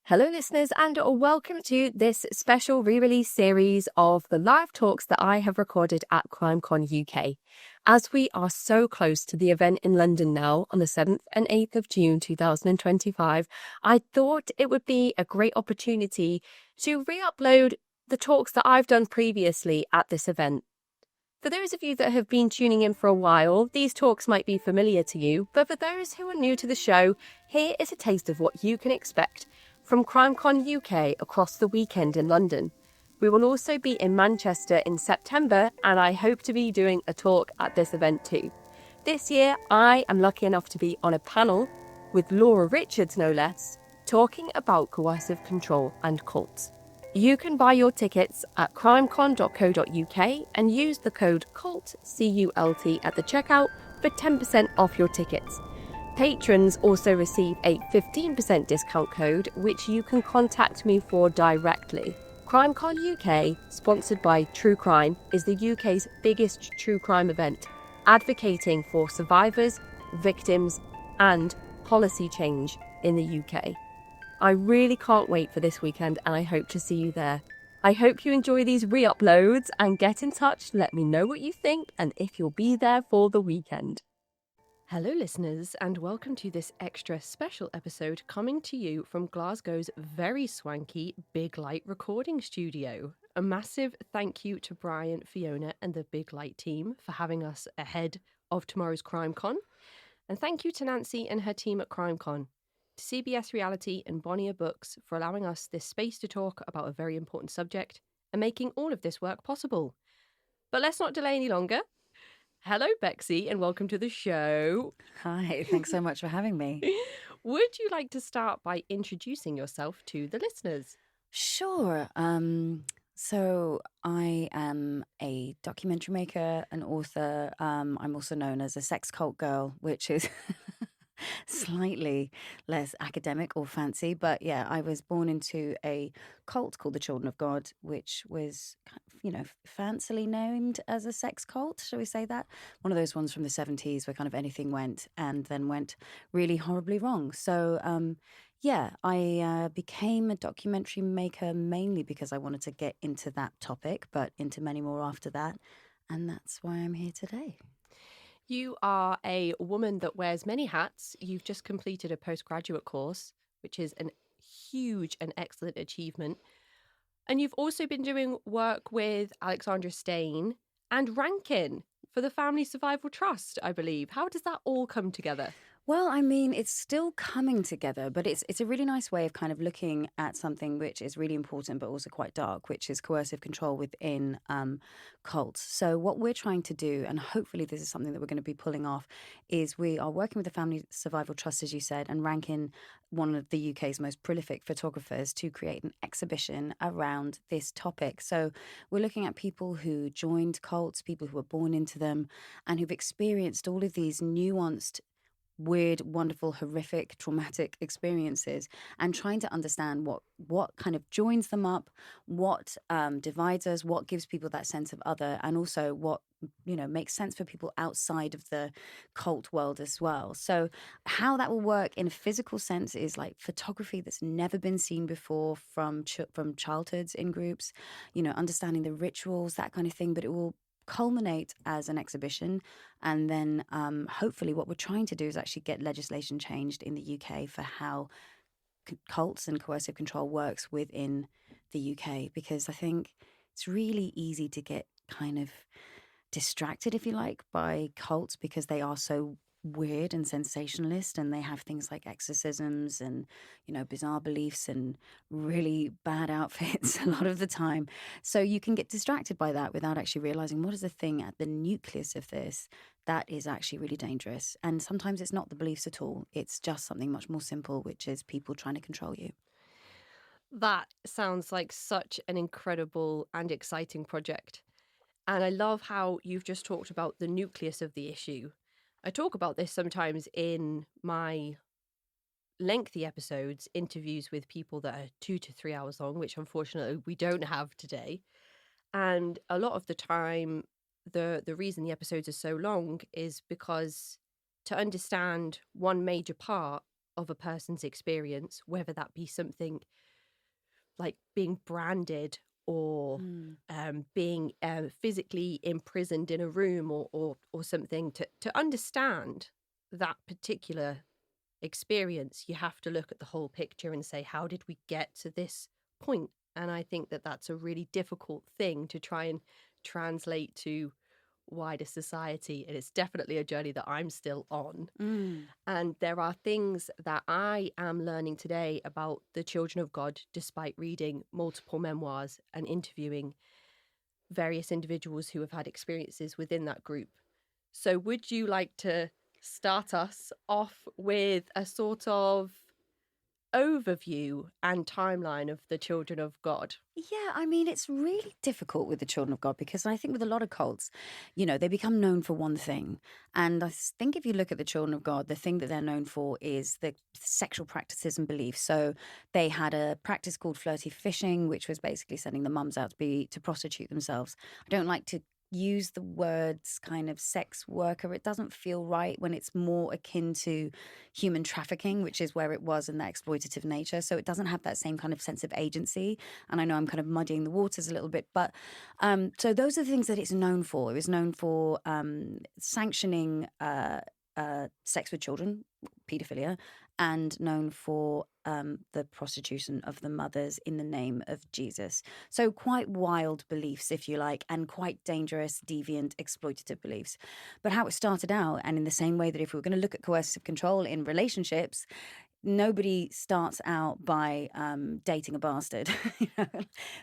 Hello, listeners, and welcome to this special re-release series of the live talks that I have recorded at Crimecon UK. As we are so close to the event in London now on the 7th and 8th of June 2025, I thought it would be a great opportunity to re-upload the talks that I've done previously at this event. For those of you that have been tuning in for a while, these talks might be familiar to you, but for those who are new to the show, here is a taste of what you can expect from Crimecon UK across the weekend in London. We will also be in Manchester in September, and I hope to be doing a talk at this event too. This year, I am lucky enough to be on a panel with Laura Richards, no less, talking about coercive control and cults. You can buy your tickets at crimecon.co.uk and use the code CULT, C-U-L-T, at the checkout for 10% off your tickets. Patrons also receive a 15% discount code, which you can contact me for directly. Crimecon UK, sponsored by True Crime, is the UK's biggest true crime event, advocating for survivors, victims, and policy change in the UK. I really can't wait for this weekend, and I hope to see you there. I hope you enjoy these re-uploads and get in touch, let me know what you think and if you'll be there for the weekend. Hello, listeners, and welcome to this extra special episode coming to you from Glasgow's very swanky Big Light recording studio. A massive thank you to Brian, Fiona, and the Big Light team for having us ahead of tomorrow's Crimecon. And thank you to Nancy and her team at Crimecon, to CBS Reality and Bonnier Books for allowing us this space to talk about a very important subject and making all of this work possible. But let's not delay any longer. Hello, Bexy, and welcome to the show. Hi, thanks so much for having me. Would you like to start by introducing yourself to the listeners? Sure. So I am a documentary maker, an author. I'm also known as a sex cult girl, which is slightly less academic or fancy. But yeah, I was born into a cult called the Children of God, which was, fancily named as a sex cult. Shall we say that? One of those ones from the 70s where kind of anything went and then went really horribly wrong. So, yeah, I became a documentary maker mainly because I wanted to get into that topic, but into many more after that. And that's why I'm here today. You are a woman that wears many hats. You've just completed a postgraduate course, which is a huge and excellent achievement. And you've also been doing work with Alexandra Stain and Rankin for the Family Survival Trust, I believe. How does that all come together? Well, I mean, it's still coming together, but it's a really nice way of kind of looking at something which is really important but also quite dark, which is coercive control within cults. So what we're trying to do, and hopefully this is something that we're going to be pulling off, is we are working with the Family Survival Trust, as you said, and Rankin, one of the UK's most prolific photographers, to create an exhibition around this topic. So we're looking at people who joined cults, people who were born into them, and who've experienced all of these nuanced, weird, wonderful, horrific, traumatic experiences, and trying to understand what kind of joins them up, what divides us, what gives people that sense of other, and also what makes sense for people outside of the cult world as well. So how that will work in a physical sense is like photography that's never been seen before from childhoods in groups, understanding the rituals, that kind of thing, but it will culminate as an exhibition. And then hopefully what we're trying to do is actually get legislation changed in the UK for how cults and coercive control works within the UK, because I think it's really easy to get kind of distracted, if you like, by cults because they are so weird and sensationalist, and they have things like exorcisms and bizarre beliefs and really bad outfits a lot of the time. So you can get distracted by that without actually realizing what is the thing at the nucleus of this that is actually really dangerous. And sometimes it's not the beliefs at all, it's just something much more simple, which is people trying to control you. That sounds like such an incredible and exciting project. And I love how you've just talked about the nucleus of the issue. I talk about this sometimes in my lengthy episodes, interviews with people that are 2 to 3 hours long, which unfortunately we don't have today. And a lot of the time, the reason the episodes are so long is because to understand one major part of a person's experience, whether that be something like being branded or being physically imprisoned in a room or something, to understand that particular experience, you have to look at the whole picture and say, how did we get to this point? And I think that that's a really difficult thing to try and translate to wider society. And it's definitely a journey that I'm still on. And there are things that I am learning today about the children of God, despite reading multiple memoirs and interviewing various individuals who have had experiences within that group. So would you like to start us off with a sort of overview and timeline of the children of God? Yeah, I mean, it's really difficult with the children of God because I think with a lot of cults, they become known for one thing. And I think if you look at the children of God, the thing that they're known for is the sexual practices and beliefs. So they had a practice called flirty fishing, which was basically sending the mums out to prostitute themselves. I don't like to use the words kind of sex worker. It doesn't feel right when it's more akin to human trafficking, which is where it was in that exploitative nature. So it doesn't have that same kind of sense of agency. And I know I'm kind of muddying the waters a little bit, but so those are the things that it's known for. It was known for sanctioning sex with children, paedophilia, and known for the prostitution of the mothers in the name of Jesus. So quite wild beliefs, if you like, and quite dangerous, deviant, exploitative beliefs. But how it started out, and in the same way that if we were going to look at coercive control in relationships, nobody starts out by dating a bastard,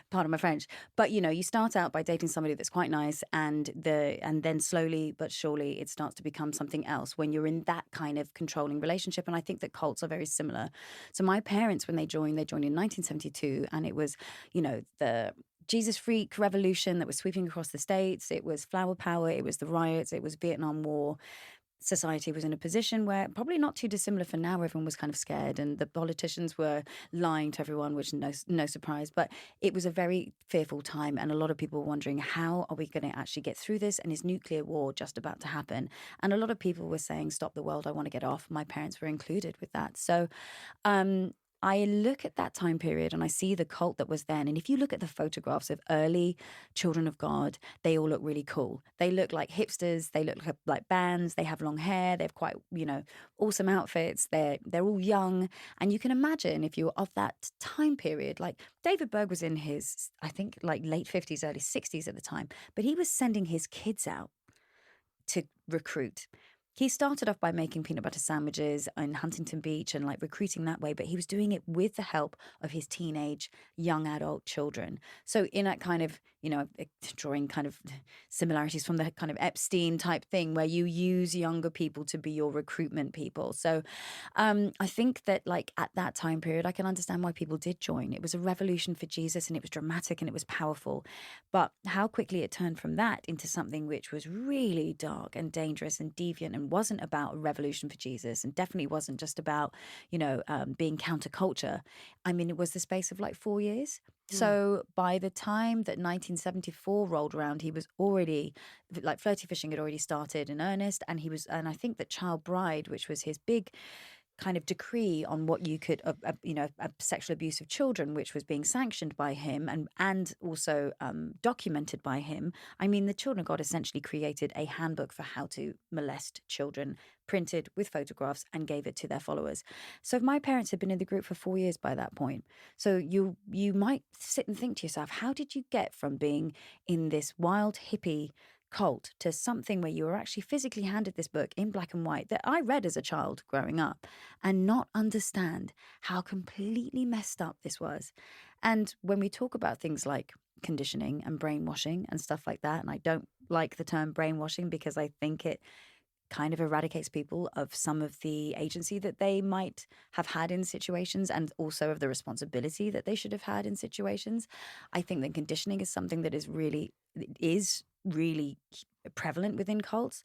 pardon my French. But you start out by dating somebody that's quite nice, and then slowly but surely it starts to become something else when you're in that kind of controlling relationship. And I think that cults are very similar. So my parents, when they joined in 1972, and it was, the Jesus freak revolution that was sweeping across the States. It was flower power. It was the riots. It was Vietnam War. Society was in a position where probably not too dissimilar for now. Everyone was kind of scared, and the politicians were lying to everyone, which no surprise. But it was a very fearful time, and a lot of people were wondering, how are we going to actually get through this? And is nuclear war just about to happen? And a lot of people were saying, "Stop the world! I want to get off." My parents were included with that. So, I look at that time period and I see the cult that was then. And if you look at the photographs of early children of God, they all look really cool. They look like hipsters. They look like bands. They have long hair. They have quite, awesome outfits. They're all young. And you can imagine if you were of that time period, like David Berg was in his, I think, like late 50s, early 60s at the time, but he was sending his kids out to recruit. He started off by making peanut butter sandwiches in Huntington Beach and like recruiting that way, but he was doing it with the help of his teenage young adult children. So in that kind of, drawing kind of similarities from the kind of Epstein type thing where you use younger people to be your recruitment people. So I think that like at that time period, I can understand why people did join. It was a revolution for Jesus and it was dramatic and it was powerful. But how quickly it turned from that into something which was really dark and dangerous and deviant and wasn't about a revolution for Jesus and definitely wasn't just about, being counterculture. I mean, it was the space of like 4 years. So by the time that 1974 rolled around, he was already like flirty fishing had already started in earnest. And and I think that Child Bride, which was his big kind of decree on what you could, sexual abuse of children, which was being sanctioned by him and also documented by him. I mean, the Children of God essentially created a handbook for how to molest children, printed with photographs, and gave it to their followers. So my parents had been in the group for 4 years by that point. So you might sit and think to yourself, how did you get from being in this wild hippie cult to something where you were actually physically handed this book in black and white that I read as a child growing up and not understand how completely messed up this was? And when we talk about things like conditioning and brainwashing and stuff like that, and I don't like the term brainwashing because I think it kind of eradicates people of some of the agency that they might have had in situations and also of the responsibility that they should have had in situations. I think that conditioning is something that is really prevalent within cults.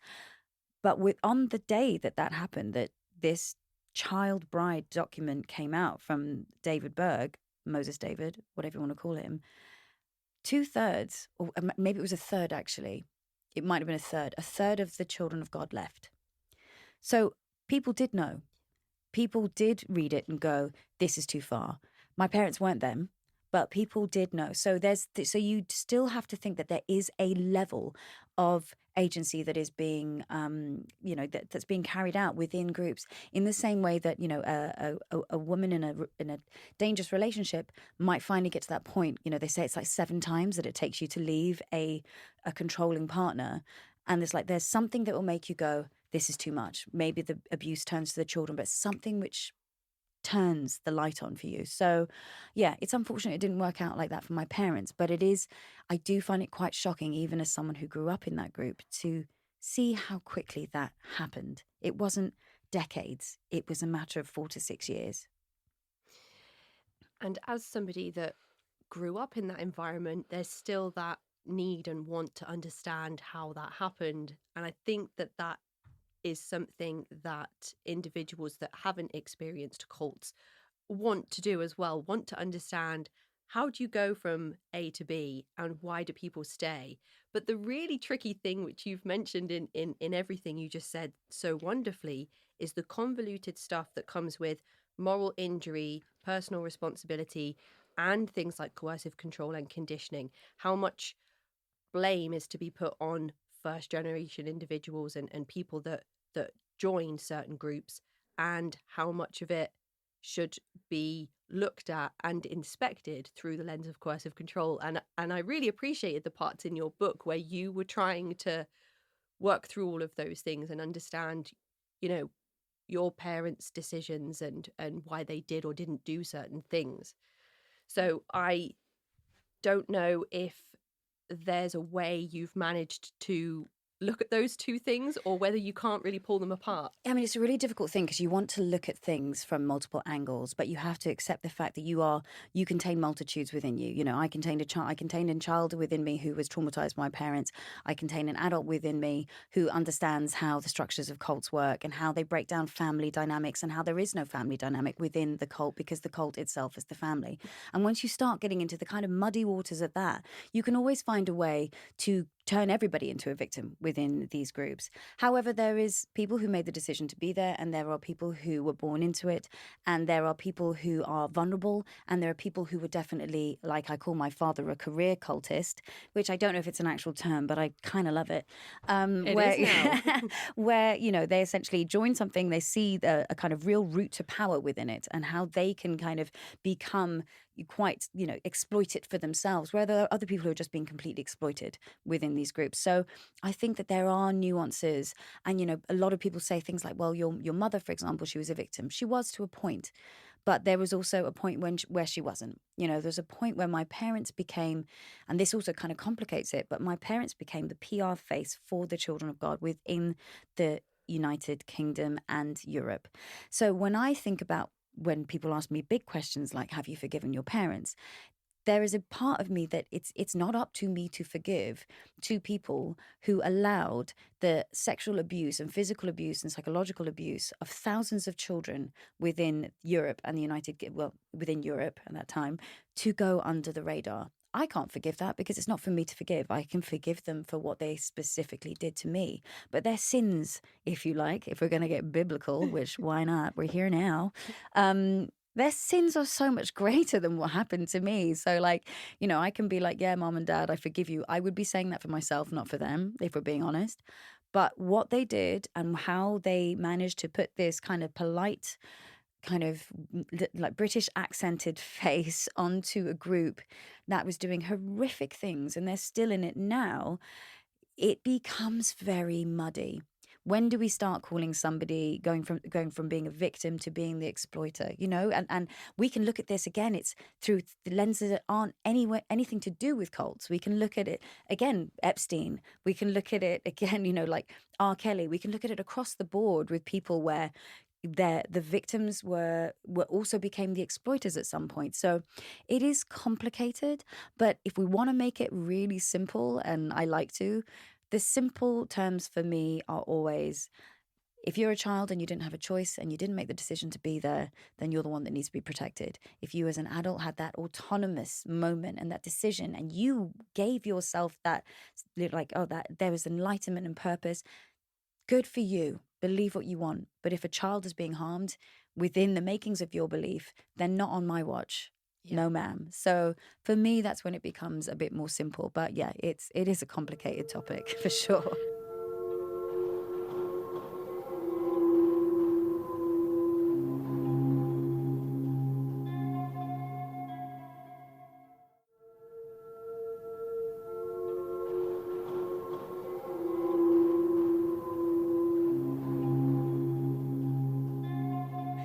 But on the day that happened, that this Child Bride document came out from David Berg, Moses David, whatever you want to call him, 2/3, or maybe it was a third actually, it might have been a third of the children of God left. So people did know. people did read it and go, this is too far. My parents weren't them, but people did know. So so you still have to think that there is a level of agency that is being, that's being carried out within groups, in the same way that, a woman in a dangerous relationship might finally get to that point. They say it's like 7 times that it takes you to leave a controlling partner. And there's something that will make you go, this is too much. Maybe the abuse turns to the children, but something which turns the light on for you. So, yeah, it's unfortunate it didn't work out like that for my parents, but I do find it quite shocking, even as someone who grew up in that group, to see how quickly that happened. It wasn't decades, it was a matter of 4 to 6 years. And as somebody that grew up in that environment, there's still that need and want to understand how that happened. And I think that is something that individuals that haven't experienced cults want to do as well, want to understand, how do you go from A to B and why do people stay? But the really tricky thing, which you've mentioned in everything you just said so wonderfully, is the convoluted stuff that comes with moral injury, personal responsibility, and things like coercive control and conditioning. How much blame is to be put on first generation individuals and people that join certain groups, and how much of it should be looked at and inspected through the lens of coercive control. And I really appreciated the parts in your book where you were trying to work through all of those things and understand, you know, your parents' decisions and why they did or didn't do certain things. So I don't know if there's a way you've managed to look at those two things, or whether you can't really pull them apart. I mean, it's a really difficult thing because you want to look at things from multiple angles, but you have to accept the fact that you contain multitudes within you. I contained I contained a child within me who was traumatized by my parents. I contain an adult within me who understands how the structures of cults work and how they break down family dynamics, and how there is no family dynamic within the cult because the cult itself is the family. And once you start getting into the kind of muddy waters of that, you can always find a way to turn everybody into a victim within these groups. However, there is people who made the decision to be there, and there are people who were born into it, and there are people who are vulnerable, and there are people who were definitely, like I call my father, a career cultist, which I don't know if it's an actual term, but I kind of love it. It where, is now. where, they essentially join something, they see a kind of real route to power within it, and how they can kind of become quite, exploit it for themselves, where there are other people who are just being completely exploited within these groups. So I think that there are nuances. And, a lot of people say things like, well, your mother, for example, she was a victim. She was, to a point. But there was also a point where she wasn't. There's a point where my parents became, and this also kind of complicates it, but my parents became the PR face for the children of God within the United Kingdom and Europe. So when I think about, when people ask me big questions like, have you forgiven your parents? There is a part of me that it's not up to me to forgive two people who allowed the sexual abuse and physical abuse and psychological abuse of thousands of children within Europe and within Europe at that time, to go under the radar. I can't forgive that because it's not for me to forgive. I can forgive them for what they specifically did to me. But their sins, if you like, if we're going to get biblical, which why not? We're here now. Their sins are so much greater than what happened to me. So, I can be like, yeah, mom and dad, I forgive you. I would be saying that for myself, not for them, if we're being honest. But what they did and how they managed to put this kind of polite, kind of like British accented face onto a group that was doing horrific things, and they're still in it now, it becomes very muddy. When do we start calling somebody going from being a victim to being the exploiter? And we can look at this again. It's through the lenses that aren't anything to do with cults. We can look at it again, Epstein. We can look at it again, like R. Kelly. We can look at it across the board with people where the victims were also became the exploiters at some point. So it is complicated, but if we want to make it really simple, and I like to, the simple terms for me are always, if you're a child and you didn't have a choice and you didn't make the decision to be there, then you're the one that needs to be protected. If you as an adult had that autonomous moment and that decision, and you gave yourself that, that there was enlightenment and purpose, good for you. Believe what you want. But if a child is being harmed, within the makings of your belief, then not on my watch. Yeah. No, ma'am. So for me, that's when it becomes a bit more simple. But yeah, it is a complicated topic for sure.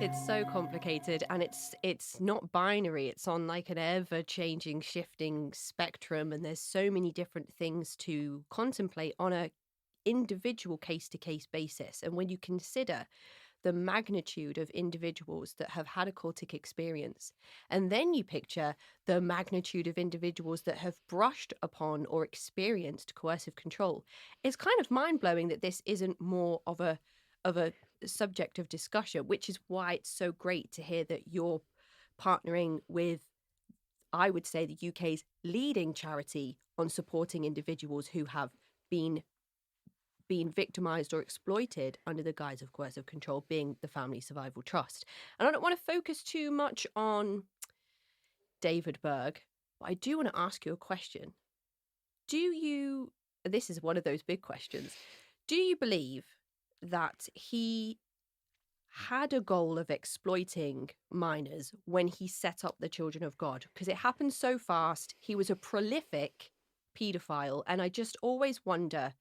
It's so complicated, and it's not binary. It's on like an ever-changing, shifting spectrum, and there's so many different things to contemplate on a individual case-to-case basis. And when you consider the magnitude of individuals that have had a cultic experience, and then you picture the magnitude of individuals that have brushed upon or experienced coercive control, it's kind of mind-blowing that this isn't more of a subject of discussion, which is why it's so great to hear that you're partnering with, I would say, the UK's leading charity on supporting individuals who have been victimised or exploited under the guise of coercive control, being the Family Survival Trust. And I don't want to focus too much on David Berg, but I do want to ask you a question. This is one of those big questions, do you believe that he had a goal of exploiting minors when he set up the Children of God? Because it happened so fast. He was a prolific paedophile, and I just always wonder,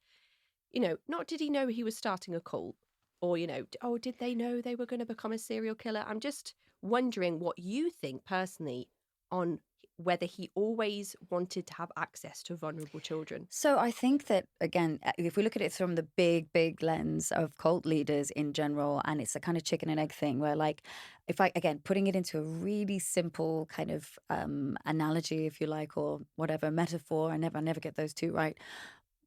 not did he know he was starting a cult, or, did they know they were going to become a serial killer? I'm just wondering what you think personally on whether he always wanted to have access to vulnerable children. So I think that, again, if we look at it from the big lens of cult leaders in general, and it's a kind of chicken and egg thing where, like, if I, again, putting it into a really simple kind of analogy, if you like, or whatever, metaphor, I never get those two right.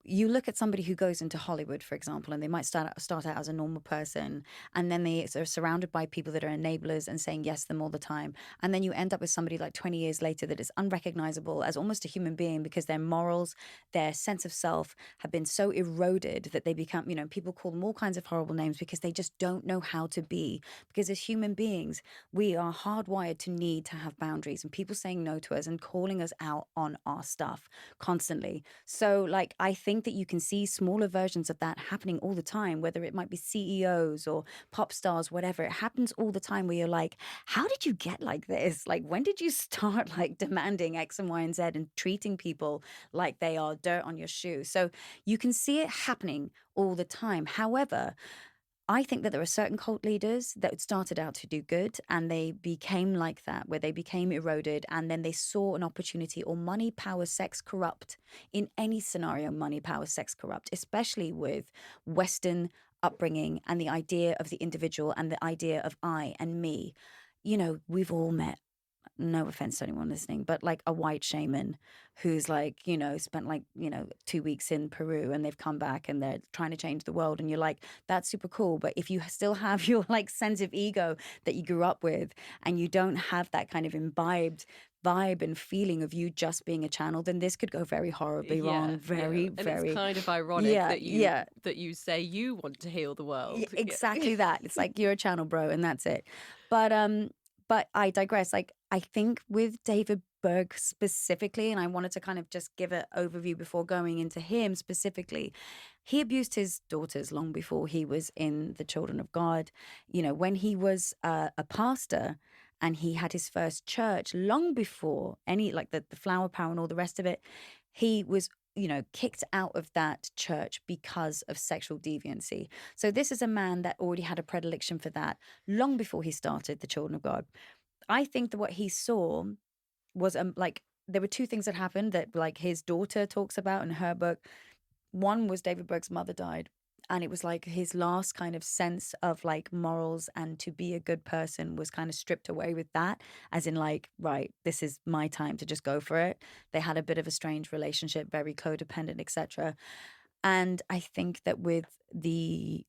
You look at somebody who goes into Hollywood, for example, and they might start out as a normal person, and then they are surrounded by people that are enablers and saying yes to them all the time. And then you end up with somebody like 20 years later that is unrecognizable as almost a human being because their morals, their sense of self have been so eroded that they become, people call them all kinds of horrible names because they just don't know how to be. Because as human beings, we are hardwired to need to have boundaries, and people saying no to us and calling us out on our stuff constantly. So, like, I think that you can see smaller versions of that happening all the time, whether it might be CEOs or pop stars, whatever. It happens all the time where you're like, how did you get like this? Like, when did you start like demanding X and Y and Z and treating people like they are dirt on your shoe? So you can see it happening all the time. However, I think that there are certain cult leaders that started out to do good and they became like that, where they became eroded and then they saw an opportunity, or money, power, sex corrupt. In any scenario, money, power, sex corrupt, especially with Western upbringing and the idea of the individual and the idea of I and me. We've all met, no offense to anyone listening, but like a white shaman who's like, spent like, 2 weeks in Peru and they've come back and they're trying to change the world. And you're like, that's super cool. But if you still have your like sense of ego that you grew up with and you don't have that kind of imbibed vibe and feeling of you just being a channel, then this could go very horribly wrong. Very, and very. It's kind of ironic that you say you want to heal the world. Exactly that. It's like, you're a channel, bro, and that's it. But I digress. Like, I think with David Berg specifically, and I wanted to kind of just give an overview before going into him specifically, he abused his daughters long before he was in the Children of God. When he was a pastor and he had his first church, long before any, like the flower power and all the rest of it, he was kicked out of that church because of sexual deviancy. So this is a man that already had a predilection for that long before he started the Children of God. I think that what he saw was like, there were two things that happened that like his daughter talks about in her book. One was David Berg's mother died. And it was like his last kind of sense of like morals and to be a good person was kind of stripped away with that, as in like, right, this is my time to just go for it. They had a bit of a strange relationship, very codependent, etc. And I think that with the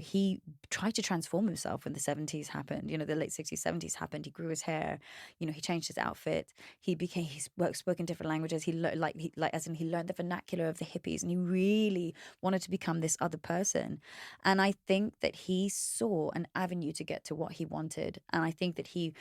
he tried to transform himself when the 70s happened, the late 60s, 70s happened. He grew his hair, he changed his outfit. He spoke in different languages. He learned, as in he learned the vernacular of the hippies, and he really wanted to become this other person. And I think that he saw an avenue to get to what he wanted. And I think that he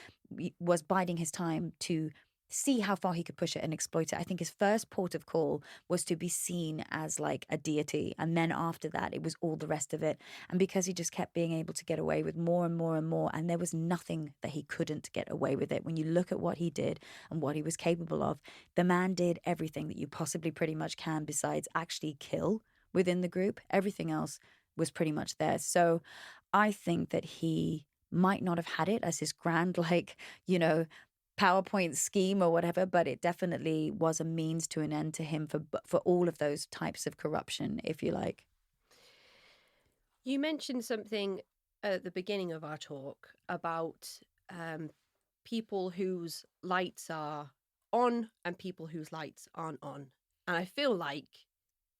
was biding his time to see how far he could push it and exploit it. I think his first port of call was to be seen as like a deity. And then after that, it was all the rest of it. And because he just kept being able to get away with more and more and more, and there was nothing that he couldn't get away with it. When you look at what he did and what he was capable of, the man did everything that you possibly pretty much can besides actually kill within the group. Everything else was pretty much there. So I think that he might not have had it as his grand, PowerPoint scheme or whatever, but it definitely was a means to an end to him for all of those types of corruption, if you like. You mentioned something at the beginning of our talk about people whose lights are on and people whose lights aren't on. And I feel like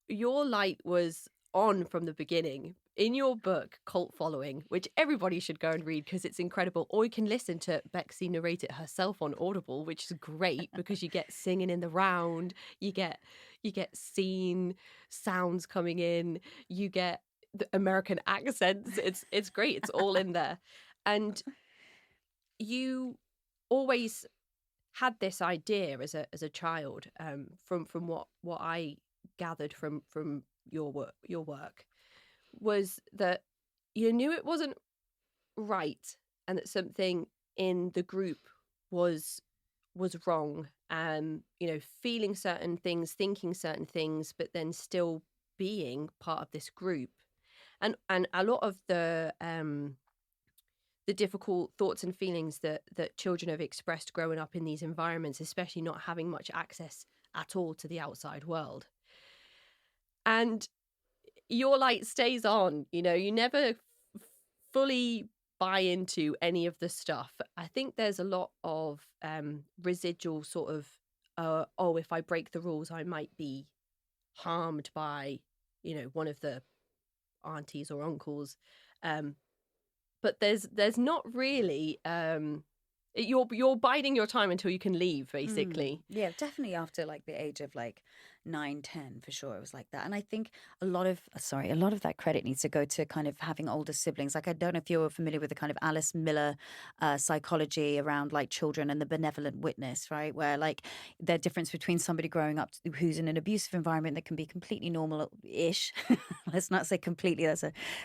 your light was on from the beginning. In your book, Cult Following, which everybody should go and read because it's incredible, or you can listen to Bexy narrate it herself on Audible, which is great because you get singing in the round, you get scene sounds coming in, you get the American accents. It's great. It's all in there. And you always had this idea as a child, from what I gathered from your work, was that you knew it wasn't right and that something in the group was wrong. Feeling certain things, thinking certain things, but then still being part of this group. And a lot of the difficult thoughts and feelings that children have expressed growing up in these environments, especially not having much access at all to the outside world. And your light stays on, you never fully buy into any of the stuff. I think there's a lot of residual sort of, if I break the rules, I might be harmed by, one of the aunties or uncles. But there's not really, you're biding your time until you can leave, basically. Yeah, definitely after like the age of like 9, 10, for sure. It was like that. And I think a lot of that credit needs to go to kind of having older siblings. Like, I don't know if you're familiar with the kind of Alice Miller psychology around like children and the benevolent witness, right? Where like the difference between somebody growing up who's in an abusive environment that can be completely normal-ish, let's not say completely, that's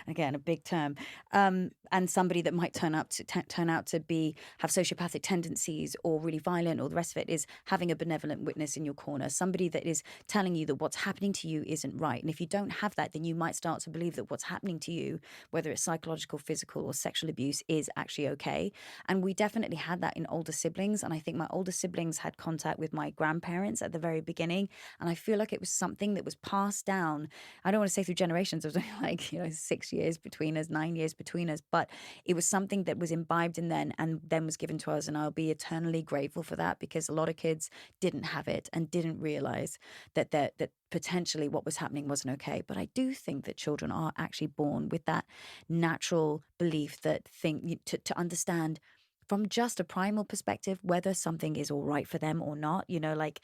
again a big term, and somebody that might turn out to have sociopathic tendencies or really violent or the rest of it, is having a benevolent witness in your corner, somebody that is telling you that what's happening to you isn't right. And if you don't have that, then you might start to believe that what's happening to you, whether it's psychological, physical, or sexual abuse, is actually okay. And we definitely had that in older siblings. And I think my older siblings had contact with my grandparents at the very beginning. And I feel like it was something that was passed down. I don't want to say through generations. It was only like, 6 years between us, 9 years between us. But it was something that was imbibed in then and then was given to us. And I'll be eternally grateful for that, because a lot of kids didn't have it and didn't realize that potentially what was happening wasn't okay. But I do think that children are actually born with that natural belief that to understand from just a primal perspective whether something is all right for them or not. Like,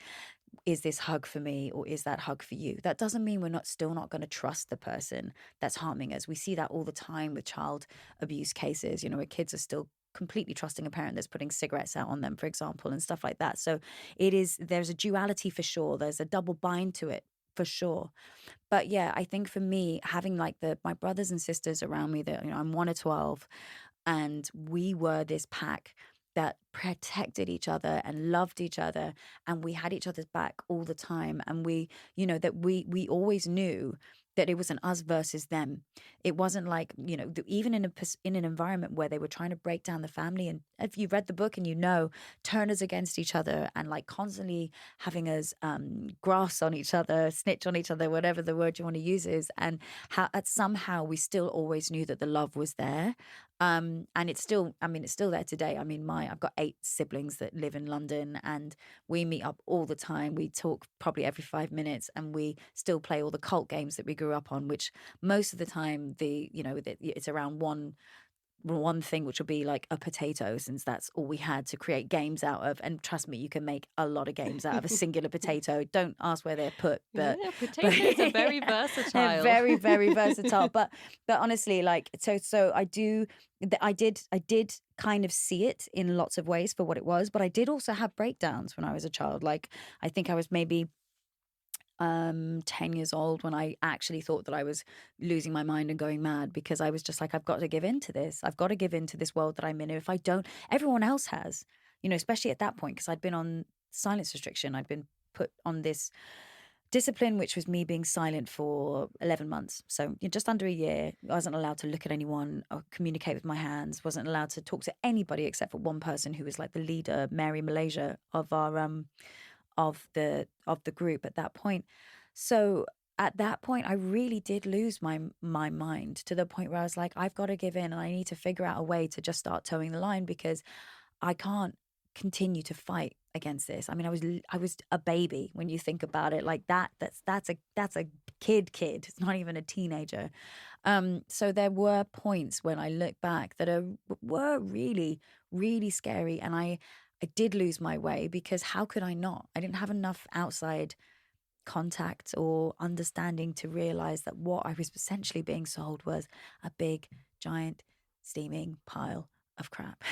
is this hug for me or is that hug for you? That doesn't mean we're still not going to trust the person that's harming us. We see that all the time with child abuse cases, where kids are still completely trusting a parent that's putting cigarettes out on them, for example, and stuff like that. So there's a duality for sure. There's a double bind to it for sure. But yeah, I think for me, having like my brothers and sisters around me, that, I'm 1 of 12, and we were this pack that protected each other and loved each other, and we had each other's back all the time. And we we always knew that it was an us versus them. It wasn't like, even in an environment where they were trying to break down the family. And if you've read the book and turn us against each other and like constantly having us grass on each other, snitch on each other, whatever the word you want to use is, and how somehow we still always knew that the love was there. And it's still there today. I've got 8 siblings that live in London, and we meet up all the time. We talk probably every 5 minutes, and we still play all the cult games that we grew grew up on, which most of the time it's around one thing, which will be like a potato, since that's all we had to create games out of. And trust me, you can make a lot of games out of a singular potato. Don't ask where they're put, but Yeah, potatoes are very versatile. they're very, very versatile. But honestly, like so I did kind of see it in lots of ways for what it was, but I did also have breakdowns when I was a child. Like, I think I was maybe 10 years old when I actually thought that I was losing my mind and going mad, because I was just like, I've got to give in to this. I've got to give in to this world that I'm in. If I don't, everyone else has, especially at that point, because I'd been on silence restriction. I'd been put on this discipline, which was me being silent for 11 months. So just under a year. I wasn't allowed to look at anyone or communicate with my hands, wasn't allowed to talk to anybody except for one person who was like the leader, Mary Malaysia, of our of the group at that point. So at that point, I really did lose my mind, to the point where I was like, I've got to give in, and I need to figure out a way to just start towing the line, because I can't continue to fight against this. I mean, I was a baby when you think about it like that. That's a kid. It's not even a teenager. So there were points when I look back that were really, really scary, and I did lose my way, because how could I not? I didn't have enough outside contact or understanding to realize that what I was essentially being sold was a big, giant, steaming pile of crap.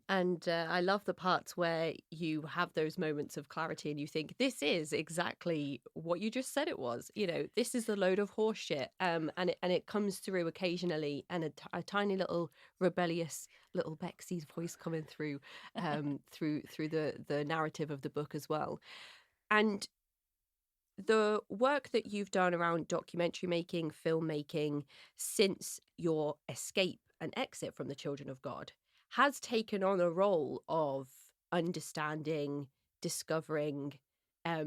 And I love the parts where you have those moments of clarity and you think, this is exactly what you just said it was. This is a load of horse shit. And it comes through occasionally, and a tiny little rebellious little Bexy's voice coming through through the narrative of the book as well. And the work that you've done around documentary making, filmmaking, since your escape and exit from the Children of God, has taken on a role of understanding, discovering,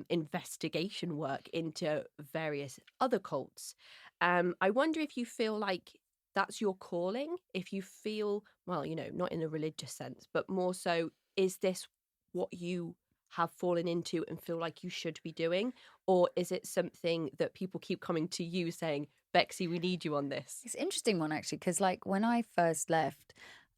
investigation work into various other cults. I wonder if you feel like that's your calling, if you feel, well, not in a religious sense, but more so, is this what you have fallen into and feel like you should be doing? Or is it something that people keep coming to you saying, Bexy, we need you on this? It's an interesting one, actually, because like when I first left,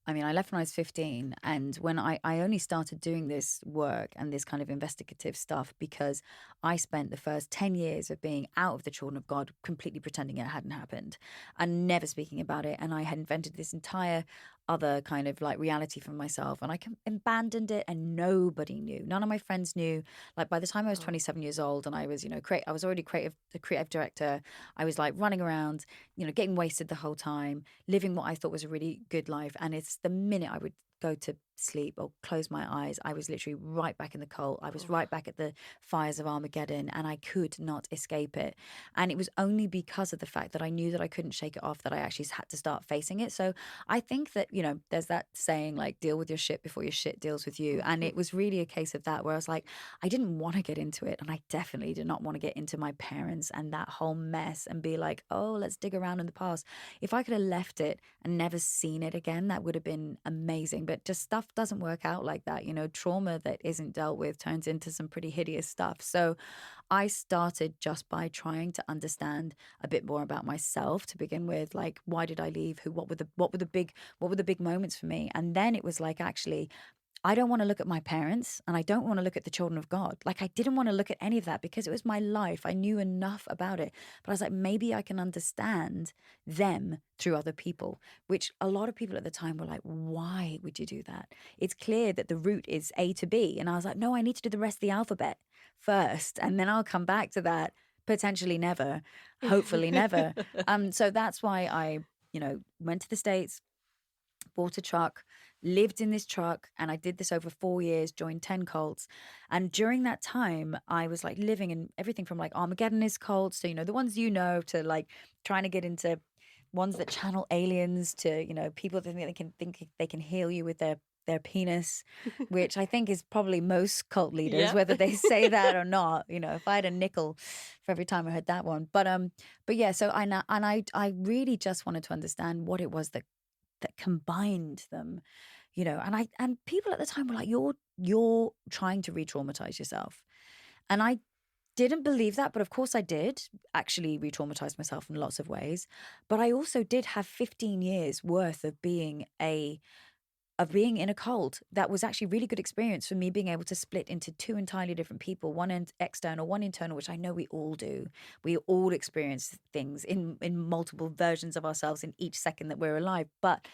I left when I was 15, and when I only started doing this work and this kind of investigative stuff because I spent the first 10 years of being out of the Children of God completely pretending it hadn't happened and never speaking about it. And I had invented this entire other kind of like reality for myself, and I abandoned it, and nobody knew. None of my friends knew. Like by the time I was 27 years old, and I was, I was already the creative director. I was like running around, getting wasted the whole time, living what I thought was a really good life. And it's the minute I would go to sleep or close my eyes, I was literally right back in the cult. I was right back at the fires of Armageddon, and I could not escape it. And it was only because of the fact that I knew that I couldn't shake it off that I actually had to start facing it. So I think that, there's that saying like, deal with your shit before your shit deals with you. And it was really a case of that, where I was like, I didn't want to get into it. And I definitely did not want to get into my parents and that whole mess and be like, oh, let's dig around in the past. If I could have left it and never seen it again, that would have been amazing. But just stuff doesn't work out like that. Trauma that isn't dealt with turns into some pretty hideous stuff. So I started just by trying to understand a bit more about myself to begin with. Like, why did I leave? What were the big moments for me? And then it was like, actually, I don't want to look at my parents, and I don't want to look at the Children of God. Like, I didn't want to look at any of that because it was my life. I knew enough about it. But I was like, maybe I can understand them through other people, which a lot of people at the time were like, why would you do that? It's clear that the route is A to B. And I was like, no, I need to do the rest of the alphabet first, and then I'll come back to that. Potentially never, hopefully never. So that's why I, went to the States, bought a truck, lived in this truck, and I did this over 4 years, joined 10 cults. And during that time, I was like living in everything from like Armageddonist cults to, the ones to like trying to get into ones that channel aliens to, people that think they can heal you with their penis, which I think is probably most cult leaders, Yep. whether they say that or not. If I had a nickel for every time I heard that one. But yeah, so I really just wanted to understand what it was that combined them, and people at the time were like, you're trying to re-traumatize yourself. And I didn't believe that, but of course I did actually re-traumatize myself in lots of ways. But I also did have 15 years worth of being in a cult that was actually really good experience for me, being able to split into two entirely different people, one external, one internal, which I know we all do. We all experience things in multiple versions of ourselves in each second that we're alive. But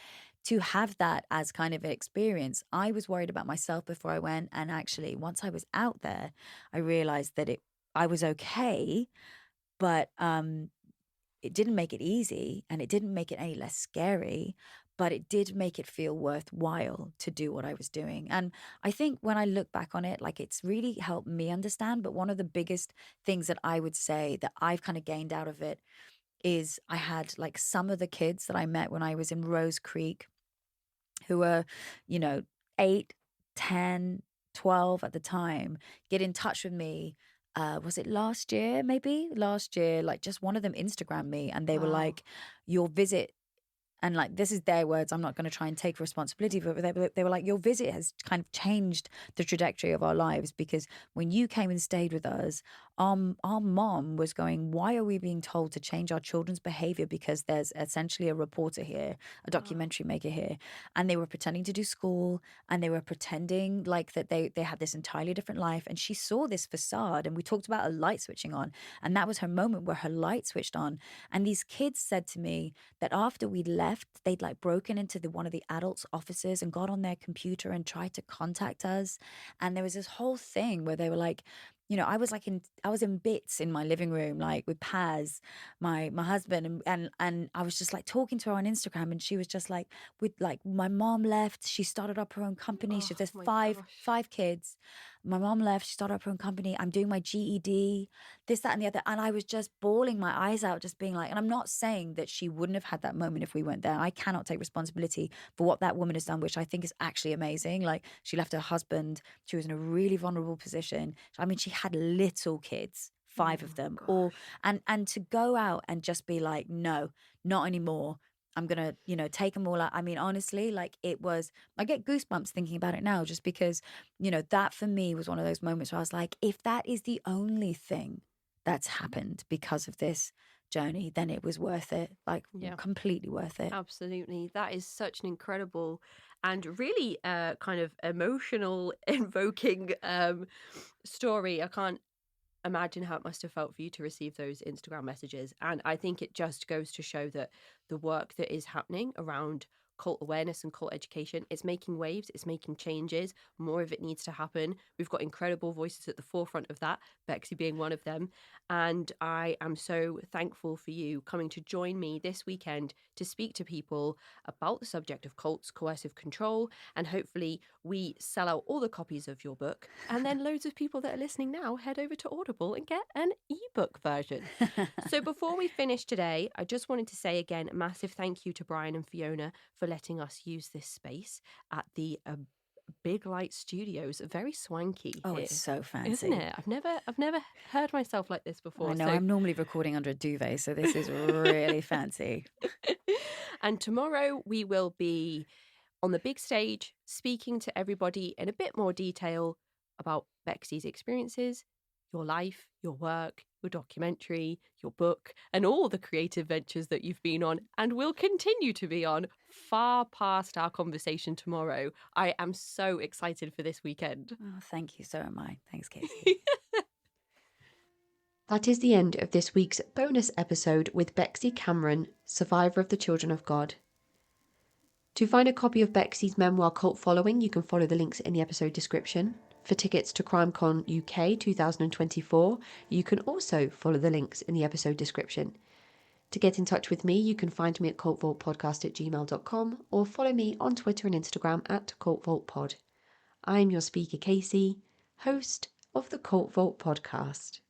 to have that as kind of an experience, I was worried about myself before I went. And actually, once I was out there, I realized that I was okay, but it didn't make it easy and it didn't make it any less scary, but it did make it feel worthwhile to do what I was doing. And I think when I look back on it, like it's really helped me understand. But one of the biggest things that I would say that I've kind of gained out of it is I had like some of the kids that I met when I was in Rose Creek who were, you know, 8, 10, 12 at the time, get in touch with me. Was it last year? Maybe last year, like just one of them Instagrammed me and they were Wow. like, your visit, and like this is their words, I'm not going to try and take responsibility for it, but they were like, your visit has kind of changed the trajectory of our lives, because when you came and stayed with us, our mom was going, why are we being told to change our children's behavior because there's essentially a reporter here, a documentary maker here, and they were pretending to do school and they were pretending like that they had this entirely different life. And she saw this facade, and we talked about a light switching on, and that was her moment where her light switched on. And these kids said to me that after we left, they'd like broken into one of the adults' offices and got on their computer and tried to contact us. And there was this whole thing where they were like, I was in bits in my living room, like with Paz, my husband, and I was just like talking to her on Instagram, and she was just like, with like my mom left, she started up her own company. Oh There's my five gosh. five kids. My mom left, she started up her own company. I'm doing my GED, this, that, and the other. And I was just bawling my eyes out, just being like, and I'm not saying that she wouldn't have had that moment if we weren't there. I cannot take responsibility for what that woman has done, which I think is actually amazing. Like, she left her husband, she was in a really vulnerable position. I mean, she had little kids, Oh 5 of my them, all, gosh. and to go out and just be like, no, not anymore. I'm gonna, take them all out. I mean, honestly, like I get goosebumps thinking about it now, just because, that for me was one of those moments where I was like, if that is the only thing that's happened because of this journey, then it was worth it. Like, Yeah. completely worth it. Absolutely. That is such an incredible and really kind of emotional, invoking story. I can't imagine how it must have felt for you to receive those Instagram messages. And I think it just goes to show that the work that is happening around cult awareness and cult education, it's making waves, it's making changes. More of it needs to happen. We've got incredible voices at the forefront of that, Bexy being one of them. And I am so thankful for you coming to join me this weekend to speak to people about the subject of cults, coercive control, and hopefully we sell out all the copies of your book. And then loads of people that are listening now head over to Audible and get an ebook version. So before we finish today, I just wanted to say again a massive thank you to Brian and Fiona for letting us use this space at the Big Light Studios. Very swanky Oh, here, it's so isn't fancy. it? I've never heard myself like this I before. know, So I'm normally recording under a duvet, so this is really fancy. and tomorrow we will be on the big stage speaking to everybody in a bit more detail about Bexy's experiences, your life, your work, your documentary, your book, and all the creative ventures that you've been on and will continue to be on far past our conversation tomorrow. I am so excited for this weekend. Oh, thank you. So am I. Thanks, Casey. That is the end of this week's bonus episode with Bexy Cameron, survivor of the Children of God. To find a copy of Bexy's memoir Cult Following, you can follow the links in the episode description. For tickets to Crimecon UK 2024, you can also follow the links in the episode description. To get in touch with me, you can find me at cultvaultpodcast@gmail.com or follow me on Twitter and Instagram at cultvaultpod. I'm your speaker, Casey, host of the Cult Vault podcast.